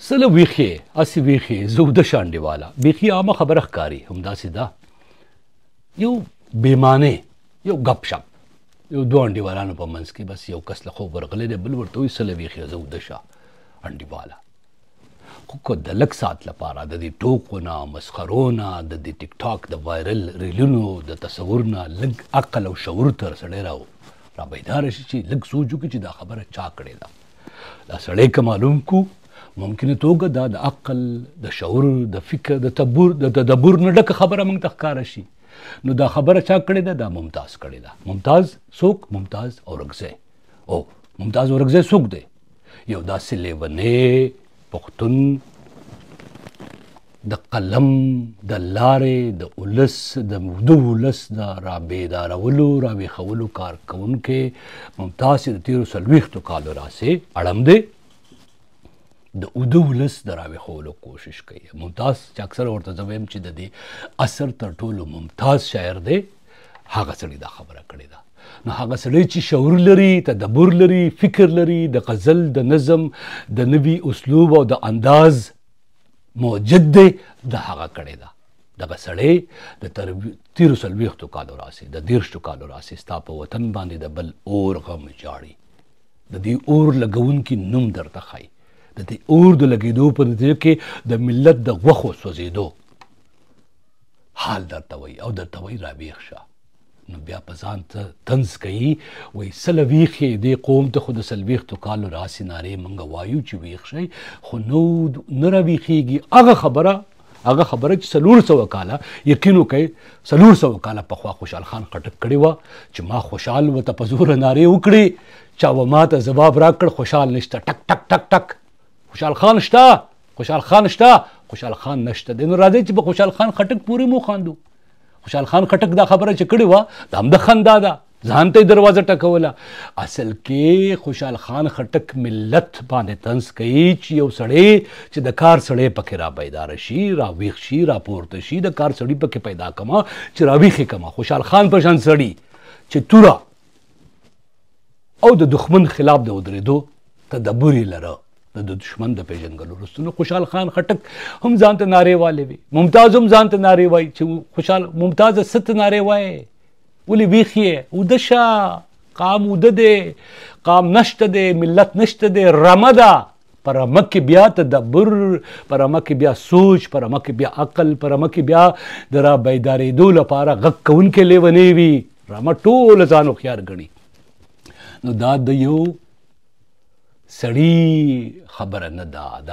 سله ویښې هسې ویښې زه اوده شانډې والا بیخي عامه خبره ښکاري همداسې ده یو بېمانې یو ګپ شپ یو دوه انډیوالانو په منځ کې بس یو کس له خوب ورغلی دی بل ورته وایي سله ویښې زه اوده شه انډیواله خو که د لږ ساعت لپاره د دې ټوکو نه مسخرو نه د دې ټیک ټاک د وایرل ریلونو د تصور نه لږ عقل او شعور ته سړی را بیداره شي چې لږ سوچ وکړي چې دا خبره چا کړې ده دا سړی که معلوم کو ممکنه توګه دا د عقل د شعور د فکر د تدبر نه ډکه خبره موږ ته ښکاره شي نو دا خبره چا کړې ده دا ممتاز کړې ده ممتاز څوک ممتاز اورکزی او ممتاز اورکزی څوک دی یو داسې لیونی پښتون د قلم د لارې د ولس د ولس د رابیدارولو راویښولو کار کوونکی ممتاز چې د تېرو 40 کالو راسې اړم دی د اوده ولس د راویښولو کوشش کوي ممتاز چې اکثر ورته زه وایم چې د دې عصر تر ټولو ممتاز شاعر دی هغه سړي دا خبره کړې ده نو هغه سړی چې شعور لري تدبر لري فکر لري د غزل د نظم د نوي اسلوب او د انداز موجد دی د هغه کړې ده دغه سړی د تېرو 40 کالو راسې د 30 کالو راسې ستا په وطن باندې د بل اور غم جاړي د دې اور لګونکي نوم درته ښایي د دې اور د لګېدو په نتیجه کې د ملت د غوښو سوځېدو حال درته وایي او درته وایي راویښ شه نو بیا په ځان ته طنز کوي وایي سله ویښې دې قوم ته خو د 40 کالو راسې نارې موږ وایو چې ویښ شئ خو نه راویښېږي هغه خبره چې 400 کاله یقین وکړئ 400 کاله پخوا خوشحال خان خټک کړې وه چې ما خوشحال ورته په زوره نارې وکړې چا به ما ته ځواب راکړ خوشحال نشته ټک ټک ټک ټک خوشحال خان شته خوشحال خان شته خوشحال خان نشته دی نو راځئ چې په خوشحال خان خټک پورې مو خاندو خوشحال خان خټک دا خبره چې کړې وه د هم د خندا ده ځان ته یې دروازه ټکوله اصل کې خوشحال خان خټک ملت باندې طنز کوي چې یو سړی چې د کار سړی پکې را بیداره شي را ویښ شي را پورته شي د کار سړي پکې پیدا کما چې را ویښې کما خوشحال خان په شان سړي چې توره او د دښمن خلاف د ودرېدو تدبر یې لره د دشمن د پیژنګلو وروسته نو خوشحال خان خټک هم ځان ته نارې والې وي ممتاز هم ځان ته نارې وایي چې ممتاز څه ته نارې وایي ولې ویښ یې اوده شه قام اوده دی قام نشته دی ملت نشته دی رمه ده په رمه کې بیا تدبر په رمه کې بیا سوچ په رمه کې بیا عقل په رمه کې بیا د را بیدارېدو لپاره غږ کوونکی لیونی وي رمه ټوله ځان هوښیار ګڼي نو دا د یو سړي خبره نه ده